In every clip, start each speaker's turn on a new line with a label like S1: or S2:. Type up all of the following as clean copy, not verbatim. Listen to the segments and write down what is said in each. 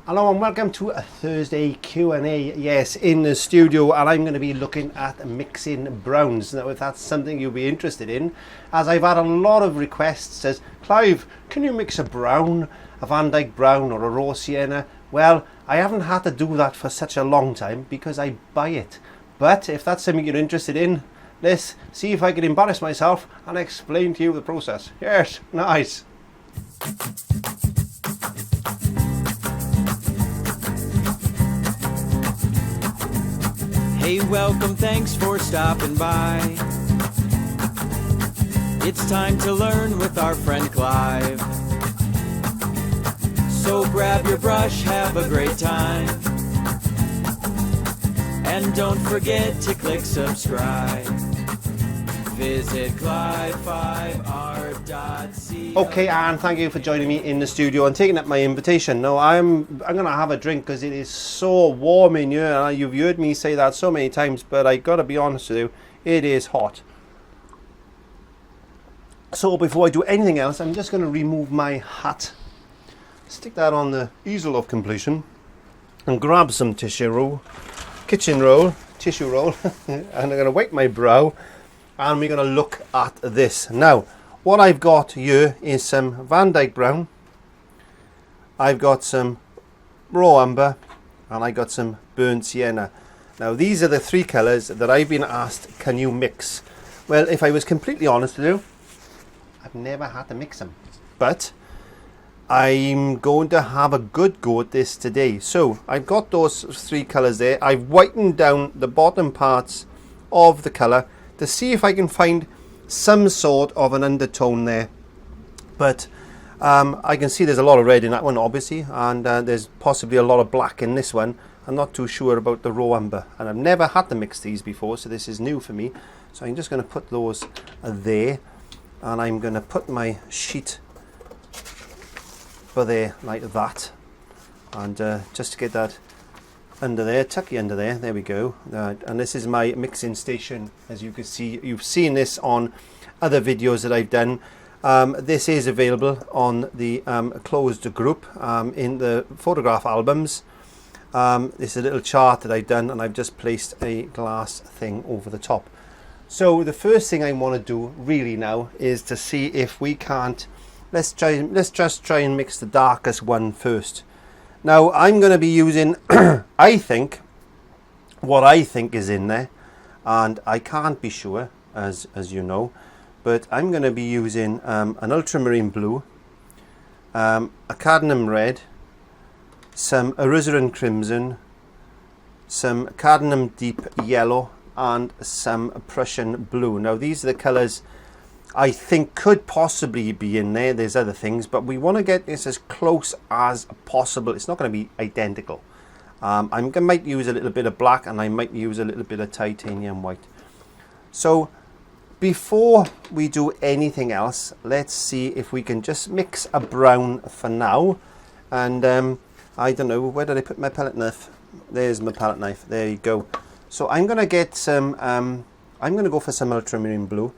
S1: Hello and welcome to a Thursday Q&A. Yes, in the studio, and I'm going to be looking at mixing browns. Now, if that's something you'll be interested in, as I've had a lot of requests, says, Clive, can you mix a brown, a Van Dyke brown or a raw sienna? Well, I haven't had to do that for such a long time because I buy it. But if that's something you're interested in, let's see if I can embarrass myself and explain to you the process. Yes, nice.
S2: Hey, welcome, thanks for stopping by. It's time to learn with our friend Clive. So grab your brush, have a great time. And don't forget to click subscribe. Visit Clive5art.co.
S1: Okay, and thank you for joining me in the studio and taking up my invitation. Now, I'm going to have a drink because it is so warm in here. And you've heard me say that so many times, but I got to be honest with you, it is hot. So before I do anything else, I'm just going to remove my hat, stick that on the easel of completion, and grab some tissue roll, and I'm going to wipe my brow. And we're going to look at this. Now, what I've got here is some Van Dyke brown. I've got some raw umber. And I got some burnt sienna. Now, these are the three colours that I've been asked, can you mix? Well, if I was completely honest with you, I've never had to mix them. But I'm going to have a good go at this today. So, I've got those three colours there. I've whitened down the bottom parts of the colour to see if I can find some sort of an undertone there. But I can see there's a lot of red in that one, obviously, and there's possibly a lot of black in this one. I'm not too sure about the raw umber, and I've never had to mix these before, so this is new for me. So I'm just going to put those there, and I'm going to put my sheet for there like that, and just to get that under there, tucky under there we go. And this is my mixing station. As you can see, you've seen this on other videos that I've done. This is available on the closed group in the photograph albums. This is a little chart that I've done, and I've just placed a glass thing over the top. So the first thing I want to do really now is to see if we can't, let's just try and mix the darkest one first. Now, I'm going to be using, I think, what I think is in there, and I can't be sure, as you know, but I'm going to be using an ultramarine blue, a cadmium red, some alizarin crimson, some cadmium deep yellow, and some Prussian blue. Now, these are the colours I think could possibly be in there. There's other things, but we want to get this as close as possible. It's not going to be identical. I might use a little bit of black, and I might use a little bit of titanium white. So before we do anything else, let's see if we can just mix a brown for now. And I don't know, where did I put my palette knife? There's my palette knife. There you go. So I'm going to get some, I'm going to go for some ultramarine blue.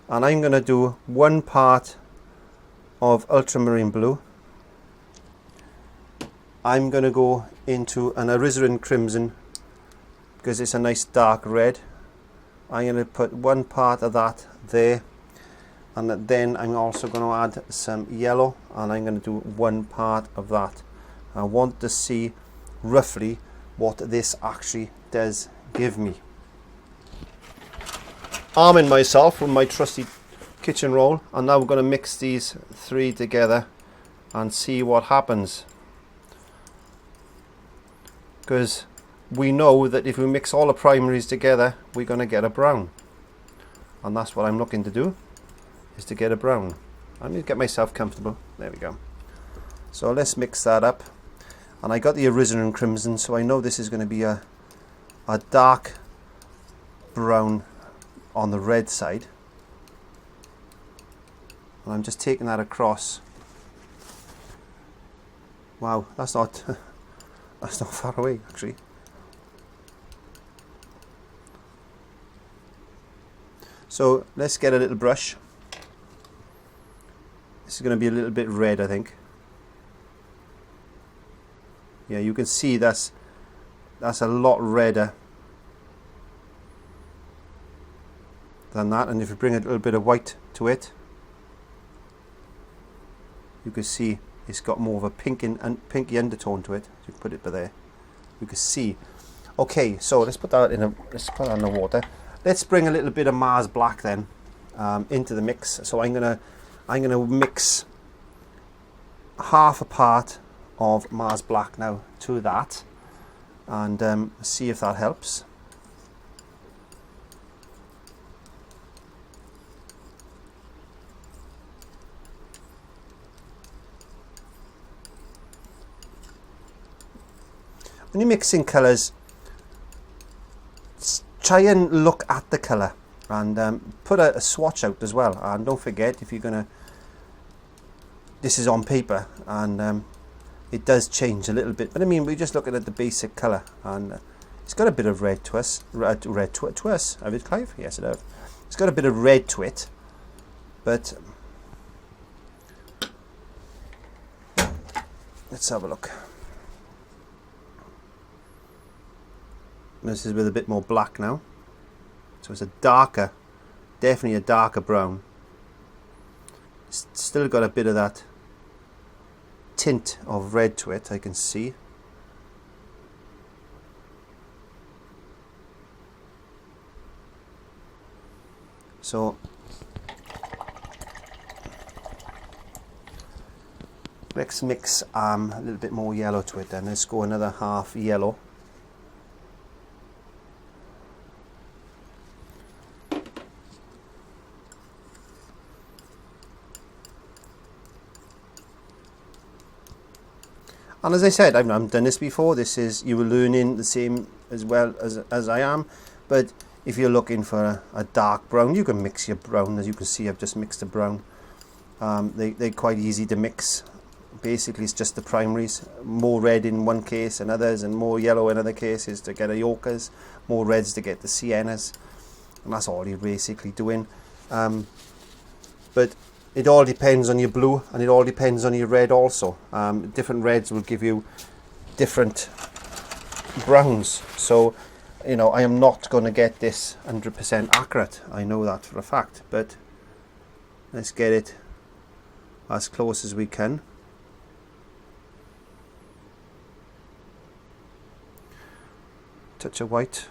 S1: And I'm going to do one part of ultramarine blue. I'm going to go into an alizarin crimson because it's a nice dark red. I'm going to put one part of that there, and then I'm also going to add some yellow, and I'm going to do one part of that. I want to see roughly what this actually does give me. Arming myself with my trusty kitchen roll, and now we're going to mix these three together and see what happens, because we know that if we mix all the primaries together, we're going to get a brown, and that's what I'm looking to do, is to get a brown. I need to get myself comfortable. There we go. So let's mix that up, and I got the alizarin crimson, so I know this is going to be a dark brown on the red side, and I'm just taking that across. Wow, that's not far away actually. So let's get a little brush. This is going to be a little bit red, I think. Yeah, you can see that's a lot redder than that, and if you bring a little bit of white to it, you can see it's got more of a pinky undertone to it. You put it by there, you can see. Okay, so let's put that in the water. Let's bring a little bit of Mars Black then into the mix. So I'm gonna mix half a part of Mars Black now to that, and see if that helps. When you're mixing colours, try and look at the colour, and put a swatch out as well. And don't forget, if you're gonna, this is on paper, and it does change a little bit, but I mean, we're just looking at the basic colour, and it's got a bit of red to us. Red to us. Have it, Clive? Yes, it has. It's got a bit of red to it, but let's have a look. This is with a bit more black now, so it's a darker, definitely a darker brown. It's still got a bit of that tint of red to it, I can see. So let's mix a little bit more yellow to it then. Let's go another half yellow. And as I said, I've done this before. This is, you were learning the same as well as I am. But if you're looking for a dark brown, you can mix your brown. As you can see, I've just mixed a brown. They're quite easy to mix. Basically, it's just the primaries. More red in one case and others, and more yellow in other cases to get the ochres. More reds to get the siennas. And that's all you're basically doing. But it all depends on your blue, and it all depends on your red also. Different reds will give you different browns. So, you know, I am not going to get this 100% accurate. I know that for a fact. But let's get it as close as we can. Touch of white.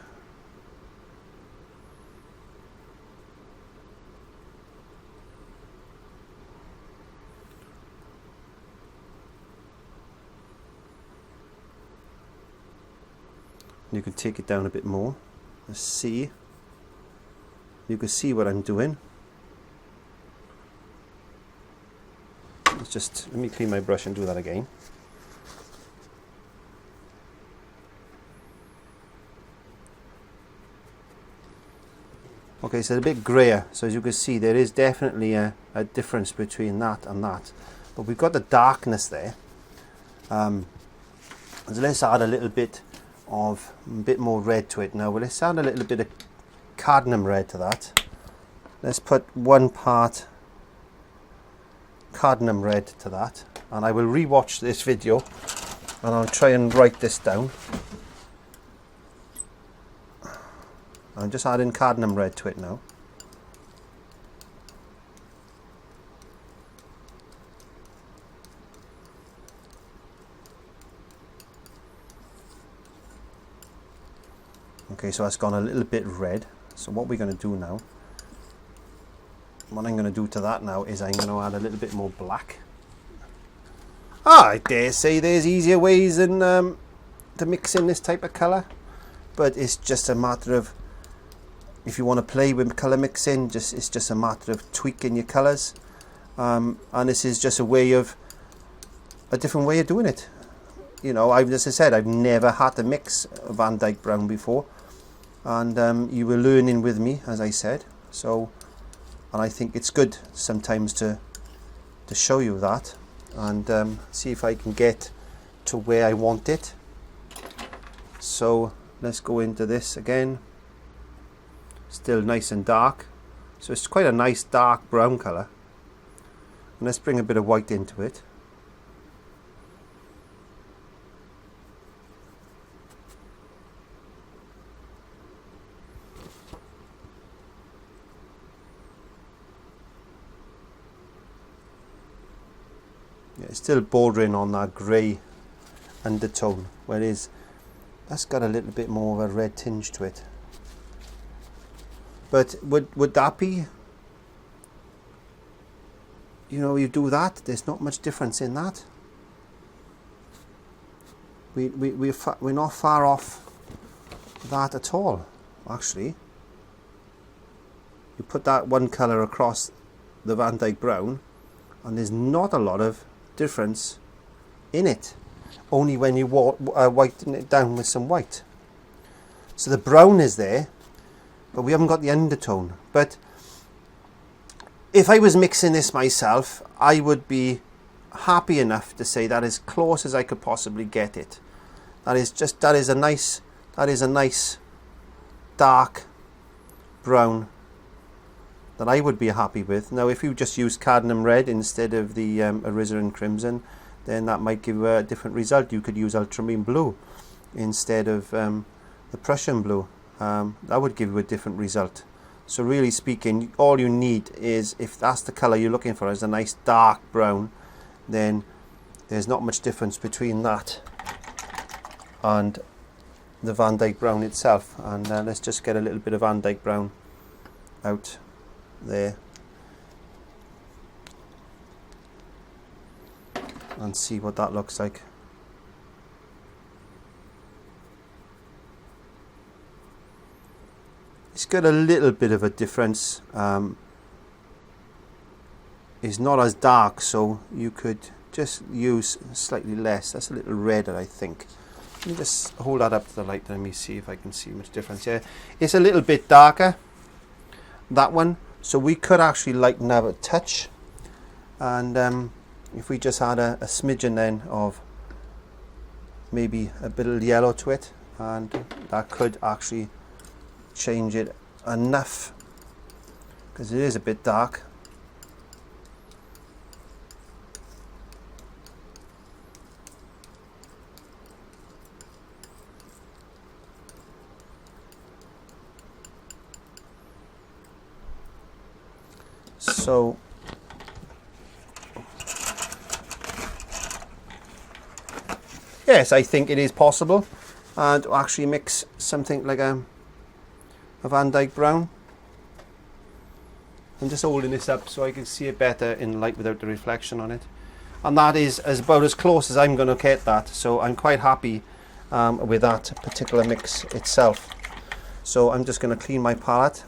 S1: You can take it down a bit more. Let's see. You can see what I'm doing. Let me clean my brush and do that again. Okay, so it's a bit grayer. So as you can see, there is definitely a difference between that and that. But we've got the darkness there. So let's add a little bit of a bit more red to it now. Well, let's add a little bit of cadmium red to that. Let's put 1 part cadmium red to that, and I will rewatch this video and I'll try and write this down. I'm just adding cadmium red to it now. Okay, so that's gone a little bit red. So what we're going to do now, what I'm going to do to that now is I'm going to add a little bit more black. I dare say there's easier ways than to mix in this type of colour, but it's just a matter of, if you want to play with colour mixing, it's just a matter of tweaking your colours, and this is just a different way of doing it. You know, as I said, I've never had to mix Van Dyke brown before, and you were learning with me, as I said. So, and I think it's good sometimes to show you that, and see if I can get to where I want it. So let's go into this again. Still nice and dark, so it's quite a nice dark brown colour. And let's bring a bit of white into it. it's still bordering on that grey undertone, whereas that's got a little bit more of a red tinge to it. But would that be, you know, you do that, there's not much difference in that. We're not far off that at all, actually. You put that one colour across the Van Dyke brown and there's not a lot of difference in it, only when you whiten it down with some white. So the brown is there, but we haven't got the undertone. But if I was mixing this myself, I would be happy enough to say that as close as I could possibly get it. That is a nice dark brown that I would be happy with. Now if you just use cadmium red instead of the alizarin crimson, then that might give you a different result. You could use ultramarine blue instead of the Prussian blue. That would give you a different result. So really speaking, all you need is, if that's the colour you're looking for, is a nice dark brown, then there's not much difference between that and the Van Dyke brown itself. And let's just get a little bit of Van Dyke brown out there and see what that looks like. It's got a little bit of a difference. It's not as dark, so you could just use slightly less. That's a little redder, I think. Let me just hold that up to the light. Let me see if I can see much difference. Yeah, it's a little bit darker, that one. So we could actually lighten up a touch. And if we just add a smidgen then of maybe a bit of yellow to it, and that could actually change it enough, because it is a bit dark. So yes, I think it is possible to actually mix something like a Van Dyke brown. I'm just holding this up so I can see it better in light without the reflection on it, and that is about as close as I'm going to get that. So I'm quite happy with that particular mix itself. So I'm just going to clean my palette.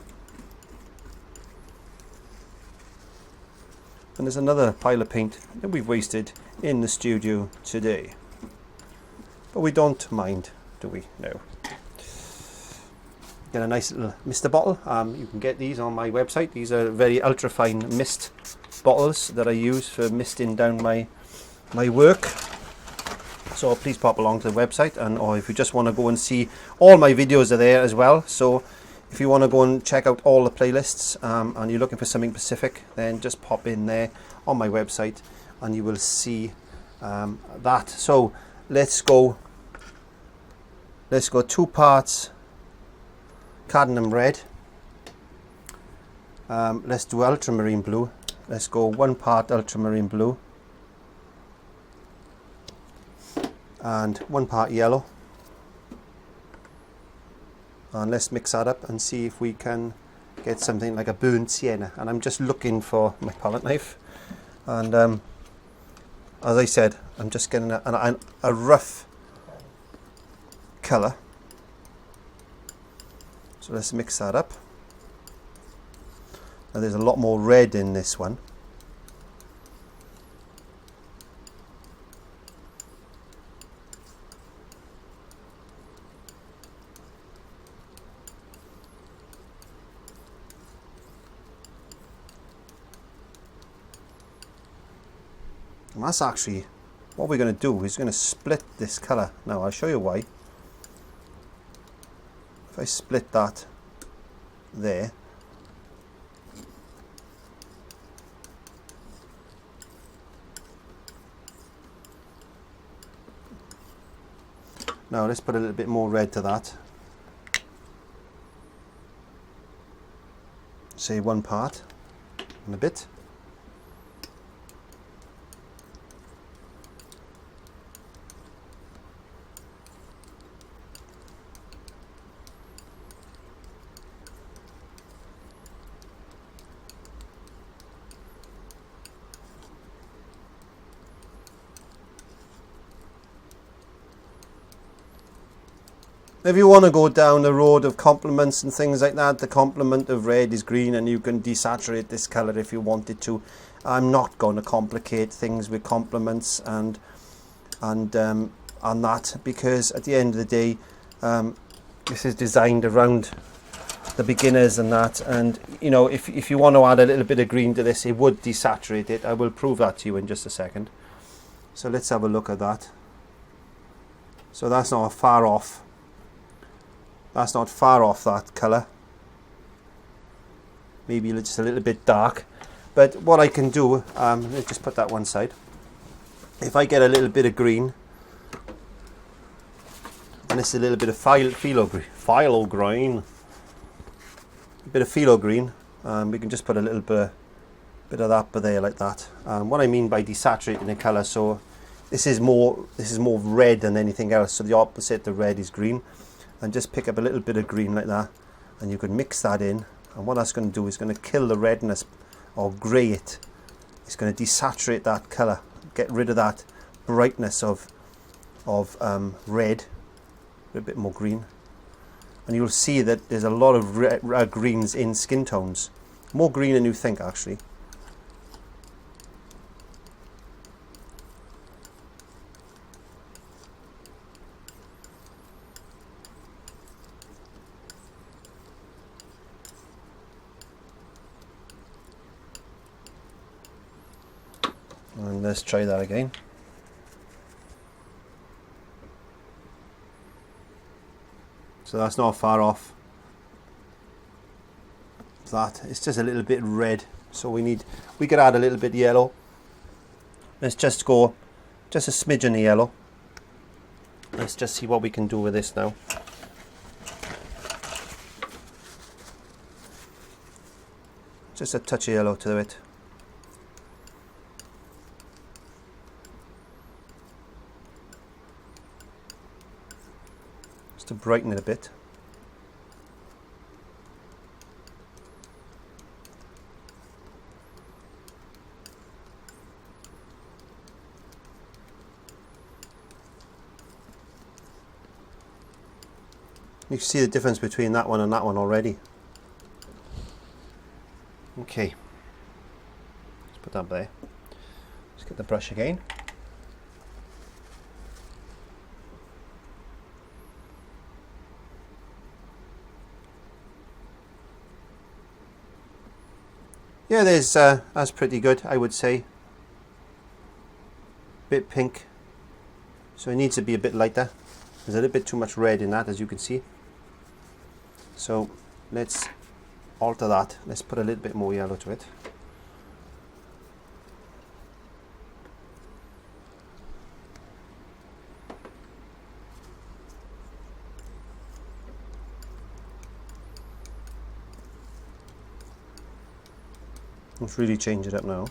S1: And there's another pile of paint that we've wasted in the studio today, but we don't mind, do we? No. Get a nice little mister bottle. You can get these on my website. These are very ultra fine mist bottles that I use for misting down my work. So please pop along to the website, and or if you just want to go and see, all my videos are there as well. So if you want to go and check out all the playlists and you're looking for something specific, then just pop in there on my website and you will see that. So let's go 2 parts cadmium red. Let's do ultramarine blue. Let's go 1 part ultramarine blue and 1 part yellow. And let's mix that up and see if we can get something like a burnt sienna. And I'm just looking for my palette knife, and as I said, I'm just getting a rough colour. So let's mix that up. Now there's a lot more red in this one. And that's actually what we're going to do. Is going to split this colour. Now I'll show you why. If I split that there, now let's put a little bit more red to that. Say 1 part and a bit. If you want to go down the road of complements and things like that, the complement of red is green, and you can desaturate this colour if you wanted to. I'm not going to complicate things with complements and that, because at the end of the day, this is designed around the beginners and that, and you know, if you want to add a little bit of green to this, it would desaturate it. I will prove that to you in just a second. So let's have a look at that. So that's not far off. That's not far off that colour. Maybe just a little bit dark. But what I can do, let's just put that one side. If I get a little bit of green, and this is a little bit of phyllo green, a bit of phyllo green, we can just put a little bit of that there like that. What I mean by desaturating the colour, so this is more red than anything else. So the opposite to red is green. And just pick up a little bit of green like that, and you can mix that in, and what that's going to do is going to kill the redness or grey it. It's going to desaturate that colour, get rid of that brightness of red, a bit more green, and you'll see that there's a lot of greens in skin tones, more green than you think actually. And let's try that again. So that's not far off that. It's just a little bit red, so we could add a little bit yellow. Let's just go just a smidgen of yellow. Let's just see what we can do with this now. Just a touch of yellow to it. To brighten it a bit. You can see the difference between that one and that one already. Okay, let's put that there. Let's get the brush again. Yeah, that's pretty good, I would say. Bit pink, so it needs to be a bit lighter. There's a little bit too much red in that, as you can see. So let's alter that. Let's put a little bit more yellow to it. Let's really change it up now.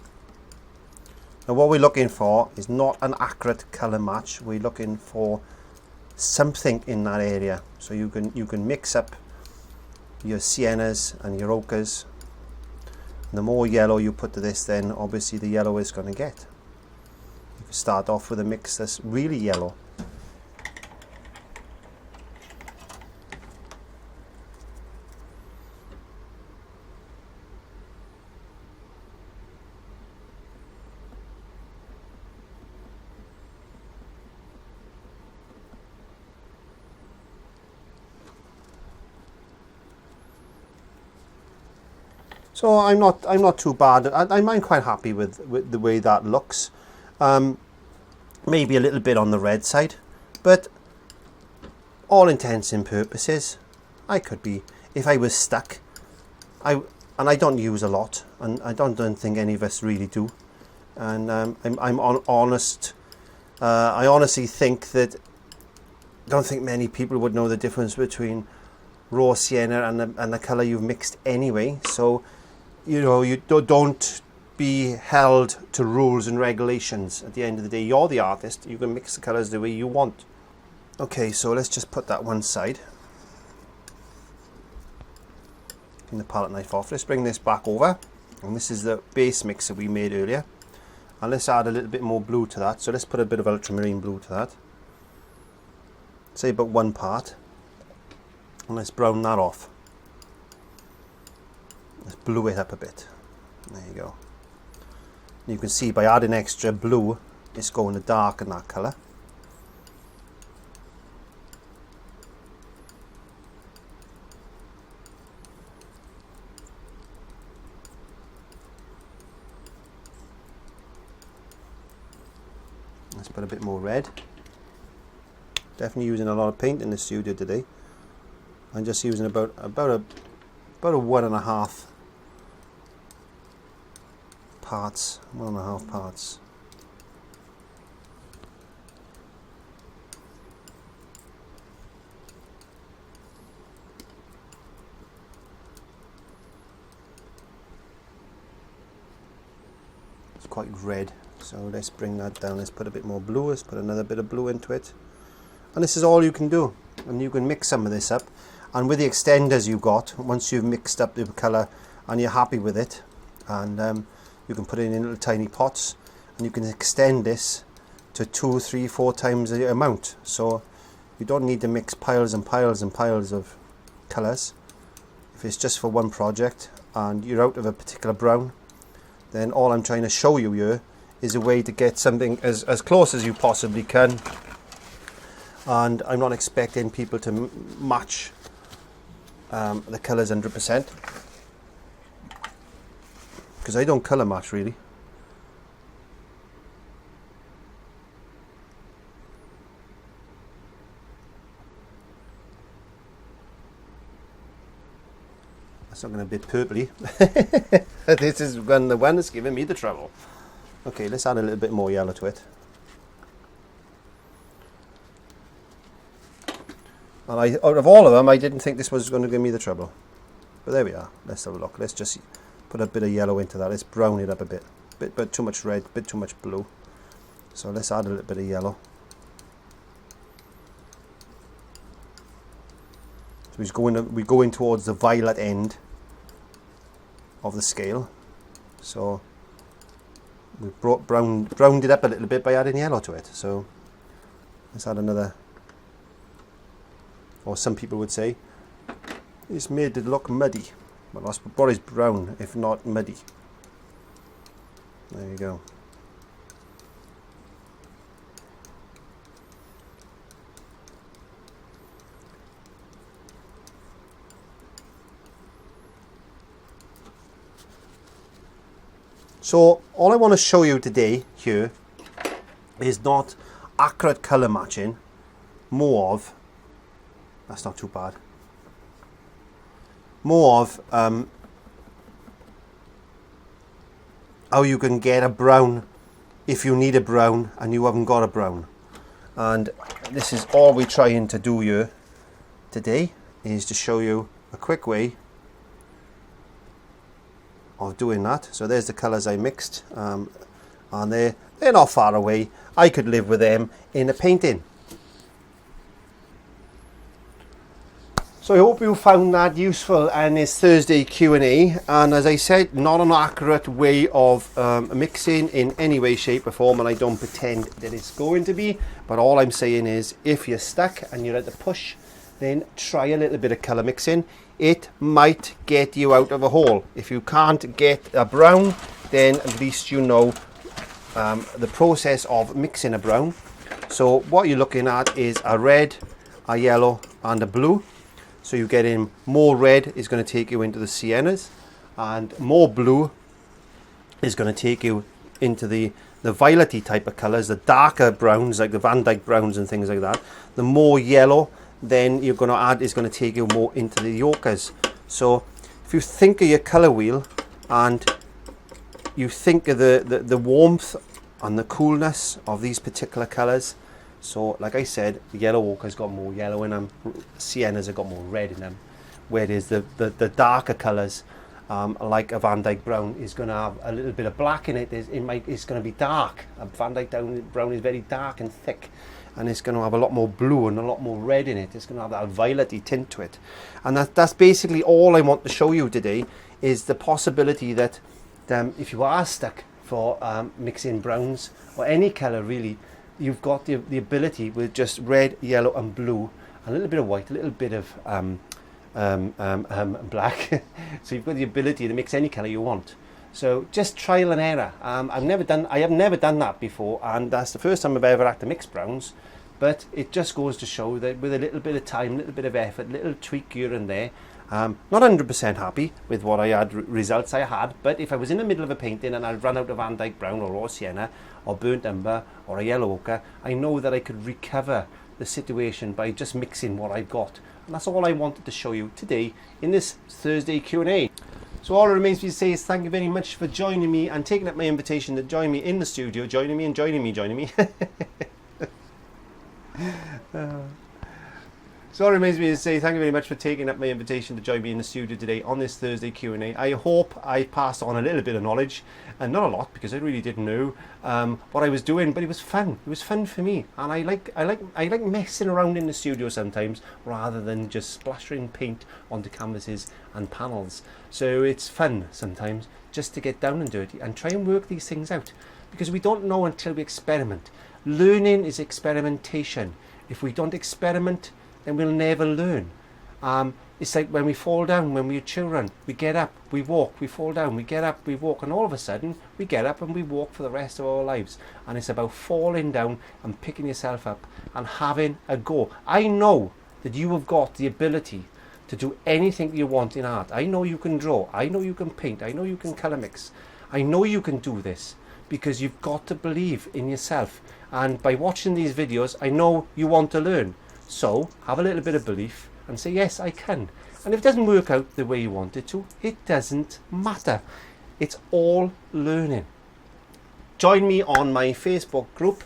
S1: Now what we're looking for is not an accurate colour match. We're looking for something in that area. So you can mix up your siennas and your ochres. And the more yellow you put to this, then obviously the yellow is going to get. You can start off with a mix that's really yellow. So I'm not too bad. I'm quite happy with the way that looks. Maybe a little bit on the red side, but all intents and purposes, I could be, if I was stuck. And I don't use a lot, and I don't think any of us really do. And I'm honest. I honestly think that don't think many people would know the difference between raw sienna and the colour you've mixed anyway. So, you know, you don't be held to rules and regulations. At the end of the day, you're the artist. You can mix the colours the way you want. Okay, so let's just put that one side. Clean the palette knife off. Let's bring this back over. And this is the base mix that we made earlier. And let's add a little bit more blue to that. So let's put a bit of ultramarine blue to that. Say about 1 part. And let's brown that off. Let's blue it up a bit. There you go. You can see by adding extra blue, it's going to darken that colour. Let's put a bit more red. Definitely using a lot of paint in the studio today. I'm just using about a 1.5 parts. 1.5 parts. It's quite red. So let's bring that down. Let's put a bit more blue. Let's put another bit of blue into it. And this is all you can do. And you can mix some of this up. And with the extenders you've got, once you've mixed up the colour and you're happy with it, and you can put it in little tiny pots, and you can extend this to 2, 3, 4 times the amount. So you don't need to mix piles and piles and piles of colours. If it's just for one project and you're out of a particular brown, then all I'm trying to show you here is a way to get something as close as you possibly can. And I'm not expecting people to match the colours 100%, because I don't colour match really. That's not going to be purpley. This is when the one that's giving me the trouble. Okay, let's add a little bit more yellow to it. And out of all of them, I didn't think this was going to give me the trouble. But there we are. Let's have a look. Let's just put a bit of yellow into that. Let's brown it up a bit. Bit too much red, bit too much blue. So let's add a little bit of yellow. So we're going towards the violet end of the scale. So we've browned it up a little bit by adding yellow to it. So let's add another, or some people would say, it's made it look muddy. Well, that's what is brown, if not muddy. There you go. So all I want to show you today here is not accurate colour matching, more of, that's not too bad, more of how you can get a brown if you need a brown and you haven't got a brown. And this is all we're trying to do here today, is to show you a quick way of doing that. So there's the colours I mixed, and they're not far away. I could live with them in a painting. So I hope you found that useful and this Thursday Q&A. And as I said, not an accurate way of mixing in any way, shape or form, and I don't pretend that it's going to be. But all I'm saying is, if you're stuck and you're at the push, then try a little bit of colour mixing. It might get you out of a hole. If you can't get a brown, then at least you know the process of mixing a brown. So what you're looking at is a red, a yellow and a blue. So you're getting more red is going to take you into the siennas, and more blue is going to take you into the violety type of colours, the darker browns like the Van Dyke browns and things like that. The more yellow then you're going to add is going to take you more into the ochres. So if you think of your colour wheel and you think of the warmth and the coolness of these particular colours, so like I said, the yellow ochre's got more yellow in them, siennas have got more red in them, whereas the darker colours like a Van Dyke brown is going to have a little bit of black in it. It's going to be dark. A Van Dyke brown is very dark and thick, and it's going to have a lot more blue and a lot more red in it. It's going to have that violet-y tint to it. And that's basically all I want to show you today, is the possibility that if you are stuck for mixing browns or any colour really, you've got the ability with just red, yellow and blue a little bit of white, a little bit of black. So you've got the ability to mix any colour you want. So just trial and error. I have never done that before, and that's the first time I've ever had to mix browns. But it just goes to show that with a little bit of time, a little bit of effort, a little tweak here and there, not 100% happy with what I had, results I had, but if I was in the middle of a painting and I'd run out of Van Dyke Brown or raw sienna or burnt umber or a yellow ochre, I know that I could recover the situation by just mixing what I've got. And that's all I wanted to show you today in this Thursday Q&A. So all it remains for me to say is thank you very much for joining me and taking up my invitation to join me in the studio, joining me. So all it remains for me to say thank you very much for taking up my invitation to join me in the studio today on this Thursday Q&A. I hope I passed on a little bit of knowledge, and not a lot because I really didn't know what I was doing, but it was fun. It was fun for me, and I like messing around in the studio sometimes rather than just splashing paint onto canvases and panels. So it's fun sometimes just to get down and dirty and try and work these things out, because we don't know until we experiment. Learning is experimentation. If we don't experiment, then we'll never learn. It's like when we fall down when we're children. We get up, we walk, we fall down, we get up, we walk, and all of a sudden we get up and we walk for the rest of our lives. And it's about falling down and picking yourself up and having a go. I know that you have got the ability to do anything you want in art. I know you can draw, I know you can paint, I know you can colour mix. I know you can do this, because you've got to believe in yourself. And by watching these videos, I know you want to learn. So have a little bit of belief and say, yes, I can. And if it doesn't work out the way you want it to, it doesn't matter. It's all learning. Join me on my Facebook group,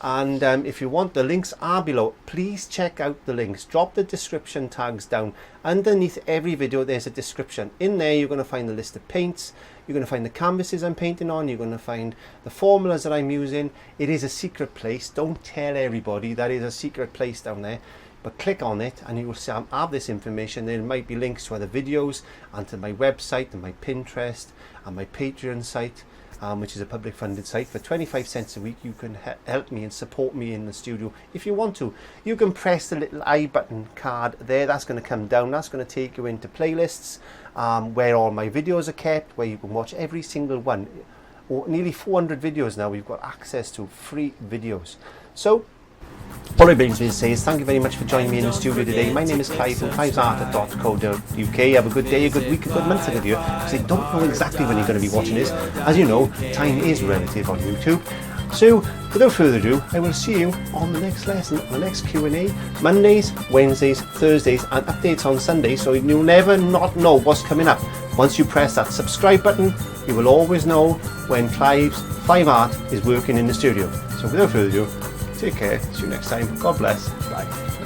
S1: and if you want, the links are below. Please check out the links. Drop the description tags down. Underneath every video there's a description. In there you're going to find the list of paints, you're going to find the canvases I'm painting on, you're going to find the formulas that I'm using. It is a secret place. Don't tell everybody that is a secret place down there. But click on it and you will see I have this information. There might be links to other videos and to my website and my Pinterest and my Patreon site, which is a public funded site. For 25 cents a week you can help me and support me in the studio if you want to. You can press the little I button card there. That's going to come down. That's going to take you into playlists where all my videos are kept, where you can watch every single one. Nearly 400 videos now we've got access to, free videos. So all I brings me to say is thank you very much for joining me in the studio today. My name is Clive from clivesart.co.uk. Have a good day, a good week, a good month ahead of you, because I don't know exactly when you're going to be watching this. As you know, time is relative on YouTube. So without further ado, I will see you on the next lesson, the next Q&A, Mondays, Wednesdays, Thursdays, and updates on Sundays, so you'll never not know what's coming up. Once you press that subscribe button, you will always know when Clive's 5 Art is working in the studio. So without further ado, take care. See you next time. God bless. Bye.